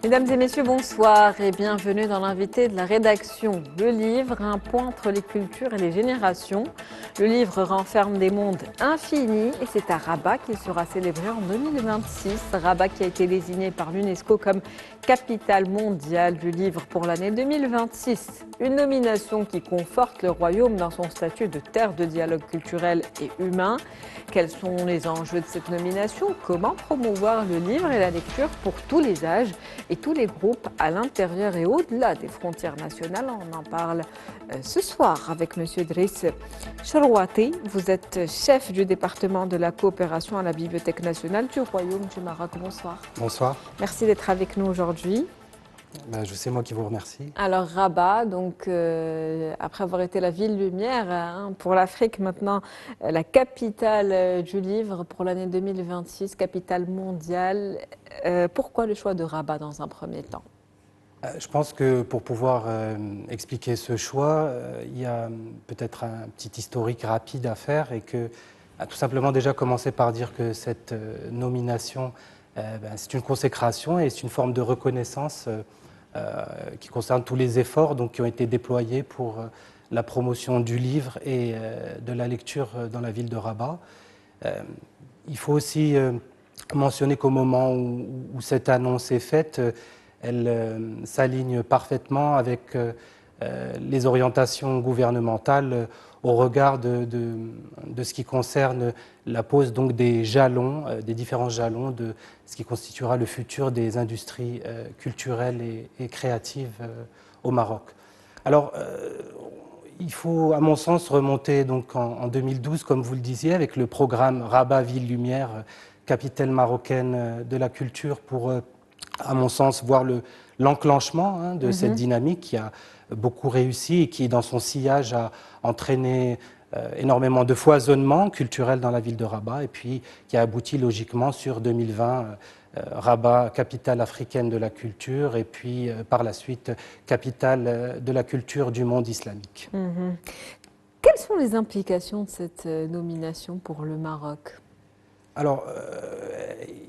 Mesdames et messieurs, bonsoir et bienvenue dans l'invité de la rédaction. Le livre, un point entre les cultures et les générations. Le livre renferme des mondes infinis et c'est à Rabat qu'il sera célébré en 2026. Rabat qui a été désigné par l'UNESCO comme capitale mondiale du livre pour l'année 2026. Une nomination qui conforte le royaume dans son statut de terre de dialogue culturel et humain. Quels sont les enjeux de cette nomination? Comment promouvoir le livre et la lecture pour tous les âges et tous les groupes à l'intérieur et au-delà des frontières nationales? On en parle ce soir avec M. Driss Charouati. Vous êtes chef du département de la coopération à la Bibliothèque nationale du Royaume du Maroc. Bonsoir. Bonsoir. Merci d'être avec nous aujourd'hui. C'est moi qui vous remercie. Alors Rabat, donc après avoir été la ville lumière pour l'Afrique, maintenant la capitale du livre pour l'année 2026, capitale mondiale. Pourquoi le choix de Rabat dans un premier temps? Je pense que pour pouvoir expliquer ce choix, il y a peut-être un petit historique rapide à faire et que tout simplement déjà commencer par dire que cette nomination, c'est une consécration et c'est une forme de reconnaissance qui concerne tous les efforts qui ont été déployés pour la promotion du livre et de la lecture dans la ville de Rabat. Il faut aussi mentionner qu'au moment où cette annonce est faite, elle s'aligne parfaitement avec les orientations gouvernementales au regard de ce qui concerne la pose des jalons, des différents jalons de ce qui constituera le futur des industries culturelles et créatives au Maroc. Alors, il faut, à mon sens, remonter en 2012, comme vous le disiez, avec le programme Rabat Ville Lumière, capitale marocaine de la culture, pour, à mon sens, voir l'enclenchement de cette dynamique qui a beaucoup réussi et qui, dans son sillage, a entraîné énormément de foisonnement culturel dans la ville de Rabat et puis qui a abouti logiquement sur 2020, Rabat, capitale africaine de la culture et puis par la suite, capitale de la culture du monde islamique. Quelles sont les implications de cette nomination pour le Maroc? Alors,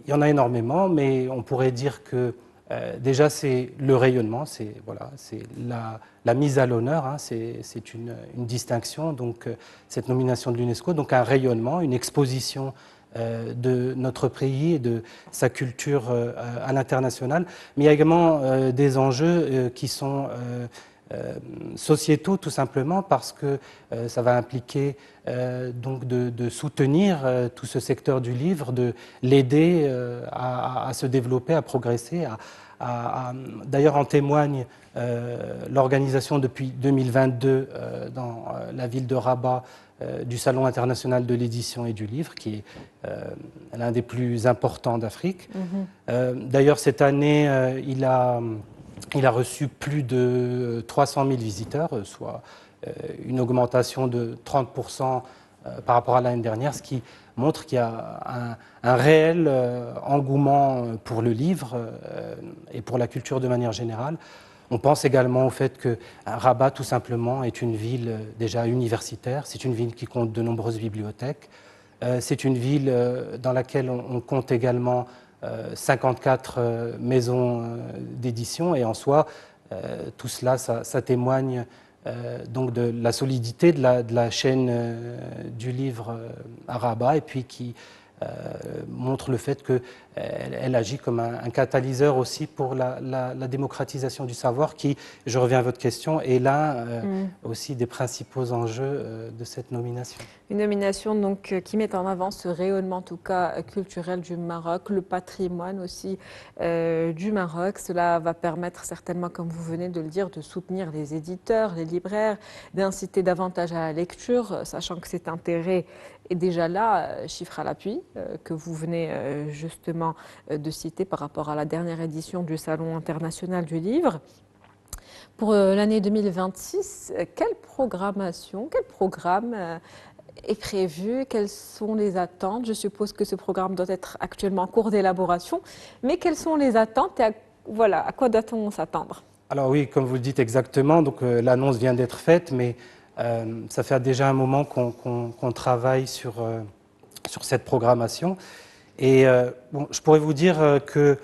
il y en a énormément, mais on pourrait dire que déjà, c'est le rayonnement, c'est la mise à l'honneur, c'est une distinction, cette nomination de l'UNESCO, donc un rayonnement, une exposition de notre pays et de sa culture à l'international. Mais il y a également des enjeux qui sont sociétaux, tout simplement, parce que ça va impliquer de soutenir tout ce secteur du livre, de l'aider à se développer, à progresser. D'ailleurs, en témoigne l'organisation depuis 2022 dans la ville de Rabat du Salon international de l'édition et du livre, qui est l'un des plus importants d'Afrique. D'ailleurs, cette année, il a reçu plus de 300 000 visiteurs, soit une augmentation de 30% par rapport à l'année dernière, ce qui montre qu'il y a un réel engouement pour le livre et pour la culture de manière générale. On pense également au fait que Rabat, tout simplement, est une ville déjà universitaire, c'est une ville qui compte de nombreuses bibliothèques, c'est une ville dans laquelle on compte également 54 maisons d'édition et en soi, tout cela, ça témoigne de la solidité de la chaîne du livre à Rabat et puis qui montre le fait qu'elle agit comme un catalyseur aussi pour la démocratisation du savoir qui, je reviens à votre question, est l'un aussi des principaux enjeux de cette nomination. Une nomination donc qui met en avant ce rayonnement en tout cas culturel du Maroc, le patrimoine aussi du Maroc. Cela va permettre certainement, comme vous venez de le dire, de soutenir les éditeurs, les libraires, d'inciter davantage à la lecture, sachant que cet intérêt est déjà là, chiffre à l'appui, que vous venez justement de citer par rapport à la dernière édition du Salon international du livre. Pour l'année 2026, quelle programmation, quel programme est prévu? Quelles sont les attentes? Je suppose que ce programme doit être actuellement en cours d'élaboration, mais quelles sont les attentes et à quoi doit-on s'attendre? Alors oui, comme vous le dites exactement, l'annonce vient d'être faite, mais ça fait déjà un moment qu'on travaille sur cette programmation. Et je pourrais vous dire que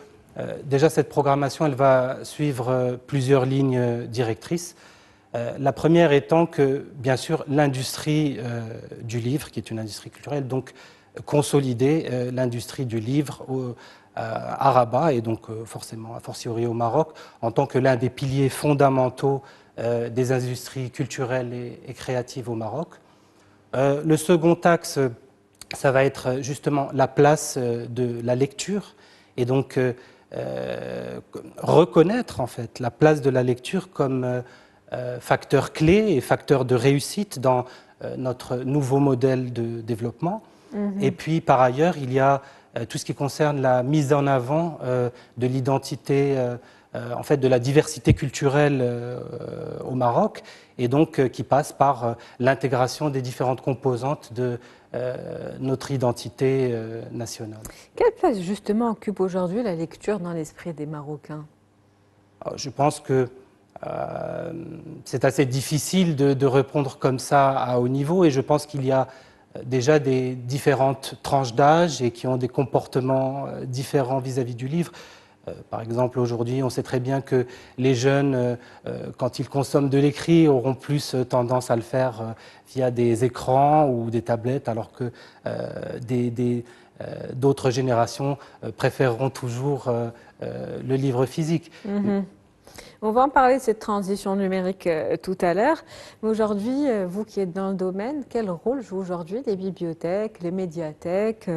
Déjà, cette programmation, elle va suivre plusieurs lignes directrices. La première étant que, bien sûr, l'industrie du livre, qui est une industrie culturelle, donc consolider l'industrie du livre à Rabat et donc forcément a fortiori au Maroc en tant que l'un des piliers fondamentaux des industries culturelles et créatives au Maroc. Le second axe, ça va être justement la place de la lecture et donc reconnaître en fait la place de la lecture comme facteur clé et facteur de réussite dans notre nouveau modèle de développement. Et puis par ailleurs, il y a tout ce qui concerne la mise en avant de l'identité, en fait de la diversité culturelle au Maroc et donc qui passe par l'intégration des différentes composantes de notre identité nationale. Quelle place justement occupe aujourd'hui la lecture dans l'esprit des Marocains? Alors, je pense que c'est assez difficile de répondre comme ça à haut niveau et je pense qu'il y a déjà des différentes tranches d'âge et qui ont des comportements différents vis-à-vis du livre. Par exemple, aujourd'hui, on sait très bien que les jeunes, quand ils consomment de l'écrit, auront plus tendance à le faire via des écrans ou des tablettes, alors que d'autres générations préféreront toujours le livre physique. On va en parler de cette transition numérique tout à l'heure. Mais aujourd'hui, vous qui êtes dans le domaine, quel rôle jouent aujourd'hui les bibliothèques, les médiathèques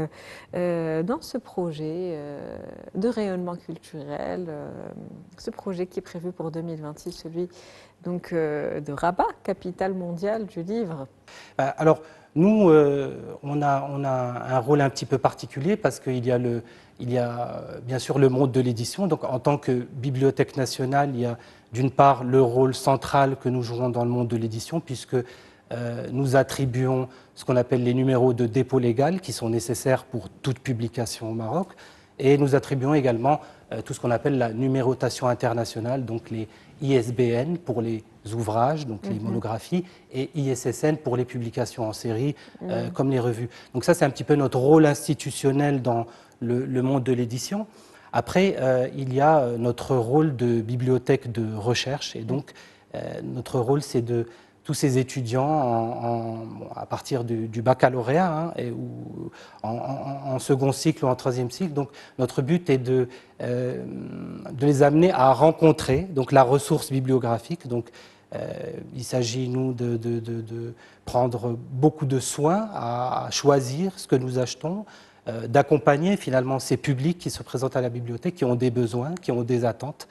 dans ce projet de rayonnement culturel, ce projet qui est prévu pour 2026, celui donc, de Rabat, capitale mondiale du livre? Alors, nous, on a un rôle un petit peu particulier parce qu'il y a bien sûr le monde de l'édition. Donc, en tant que bibliothèque nationale, il y a d'une part le rôle central que nous jouons dans le monde de l'édition, puisque nous attribuons ce qu'on appelle les numéros de dépôt légal, qui sont nécessaires pour toute publication au Maroc. Et nous attribuons également tout ce qu'on appelle la numérotation internationale, donc les ISBN pour les ouvrages, donc les monographies, et ISSN pour les publications en série, comme les revues. Donc ça, c'est un petit peu notre rôle institutionnel dans le monde de l'édition. Après, il y a notre rôle de bibliothèque de recherche, et donc notre rôle, c'est de tous ces étudiants à partir du baccalauréat ou en second cycle ou en troisième cycle. Donc notre but est de les amener à rencontrer donc, la ressource bibliographique. Donc, il s'agit, nous, de prendre beaucoup de soin à choisir ce que nous achetons, d'accompagner finalement ces publics qui se présentent à la bibliothèque, qui ont des besoins, qui ont des attentes.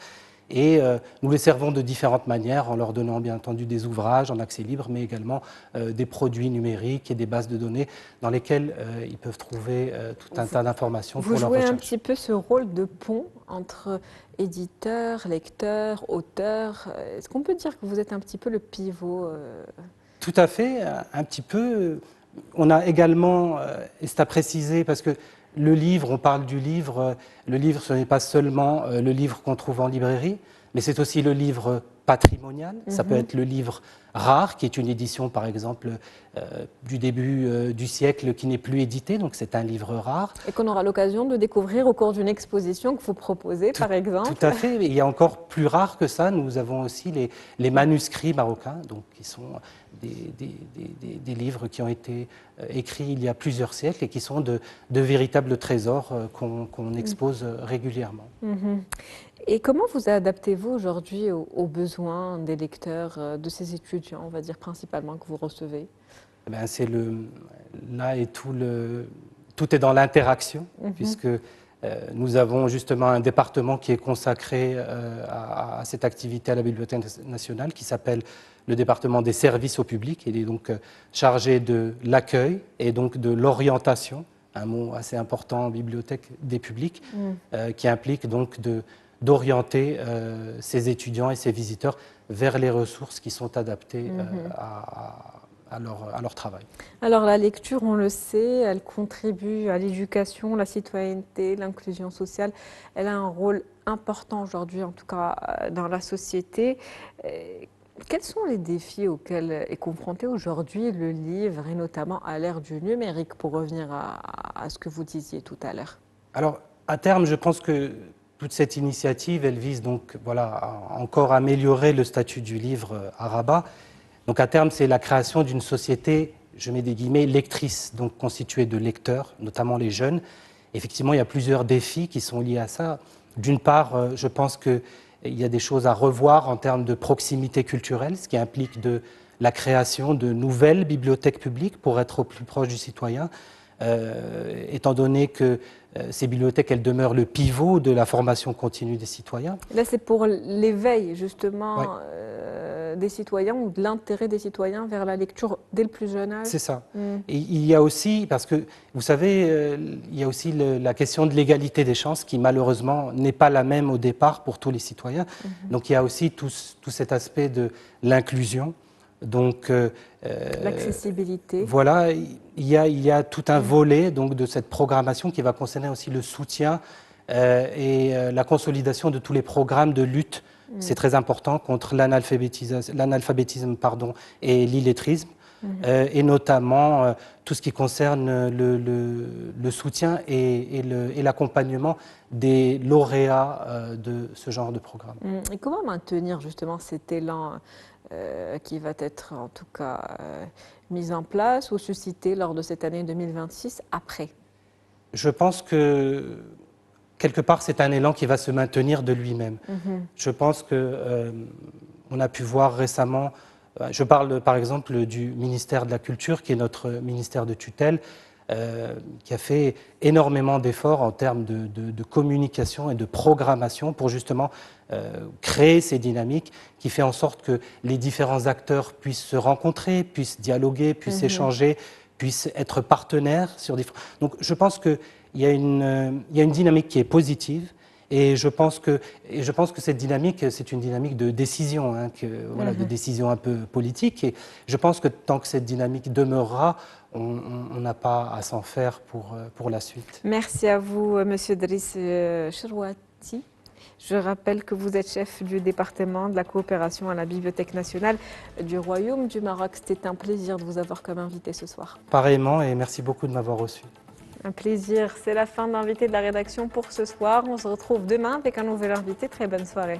Et nous les servons de différentes manières, en leur donnant bien entendu des ouvrages en accès libre, mais également des produits numériques et des bases de données dans lesquelles ils peuvent trouver tout un tas d'informations pour leur recherche. Vous jouez un petit peu ce rôle de pont entre éditeurs, lecteurs, auteurs. Est-ce qu'on peut dire que vous êtes un petit peu le pivot Tout à fait, un petit peu. On a également, et c'est à préciser, parce que le livre, on parle du livre, le livre ce n'est pas seulement le livre qu'on trouve en librairie, mais c'est aussi le livre patrimonial, ça peut être le livre rare, qui est une édition par exemple du début du siècle qui n'est plus édité, donc c'est un livre rare. Et qu'on aura l'occasion de découvrir au cours d'une exposition que vous proposez par exemple. Tout à fait, il y a encore plus rare que ça, nous avons aussi les manuscrits marocains, donc qui sont des livres qui ont été écrits il y a plusieurs siècles et qui sont de véritables trésors qu'on expose régulièrement. Et comment vous adaptez-vous aujourd'hui aux besoins des lecteurs, de ces étudiants, on va dire principalement, que vous recevez? Eh bien, là est tout est dans l'interaction, puisque nous avons justement un département qui est consacré à cette activité à la Bibliothèque nationale, qui s'appelle le département des services au public. Il est donc chargé de l'accueil et donc de l'orientation, un mot assez important en bibliothèque des publics, qui implique donc d'orienter ces étudiants et ces visiteurs vers les ressources qui sont adaptées à leur travail. Alors la lecture, on le sait, elle contribue à l'éducation, la citoyenneté, l'inclusion sociale. Elle a un rôle important aujourd'hui, en tout cas dans la société. Quels sont les défis auxquels est confronté aujourd'hui le livre, et notamment à l'ère du numérique, pour revenir à ce que vous disiez tout à l'heure? Alors, à terme, je pense que toute cette initiative, elle vise donc voilà, à encore améliorer le statut du livre à Rabat. Donc à terme, c'est la création d'une société, je mets des guillemets, lectrice, donc constituée de lecteurs, notamment les jeunes. Effectivement, il y a plusieurs défis qui sont liés à ça. D'une part, je pense qu'il y a des choses à revoir en termes de proximité culturelle, ce qui implique la création de nouvelles bibliothèques publiques pour être au plus proche du citoyen, étant donné que ces bibliothèques, elles demeurent le pivot de la formation continue des citoyens. Là, c'est pour l'éveil, justement, Ouais. des citoyens ou de l'intérêt des citoyens vers la lecture dès le plus jeune âge. C'est ça. Et il y a aussi, parce que vous savez, il y a aussi la question de l'égalité des chances qui malheureusement n'est pas la même au départ pour tous les citoyens. Donc il y a aussi tout cet aspect de l'inclusion. Donc l'accessibilité. voilà, il y a tout un volet donc, de cette programmation qui va concerner aussi le soutien et la consolidation de tous les programmes de lutte. C'est très important contre l'analphabétisme et l'illettrisme. Et notamment tout ce qui concerne le soutien et l'accompagnement des lauréats de ce genre de programme. Et comment maintenir justement cet élan qui va être en tout cas mis en place ou suscité lors de cette année 2026 après? Je pense que quelque part c'est un élan qui va se maintenir de lui-même. Je pense que on a pu voir récemment. Je parle par exemple du ministère de la Culture, qui est notre ministère de tutelle, qui a fait énormément d'efforts en termes de communication et de programmation pour justement créer ces dynamiques qui fait en sorte que les différents acteurs puissent se rencontrer, puissent dialoguer, puissent échanger, puissent être partenaires sur différents... Donc je pense qu'il y a une dynamique qui est positive. Et je pense que cette dynamique, c'est une dynamique de décision, hein, de décision un peu politique. Et je pense que tant que cette dynamique demeurera, on n'a pas à s'en faire pour la suite. Merci à vous, Monsieur Driss Cherouati. Je rappelle que vous êtes chef du département de la coopération à la Bibliothèque nationale du Royaume du Maroc. C'était un plaisir de vous avoir comme invité ce soir. Pareillement, et merci beaucoup de m'avoir reçu. Un plaisir. C'est la fin de l'invité de la rédaction pour ce soir. On se retrouve demain avec un nouvel invité. Très bonne soirée.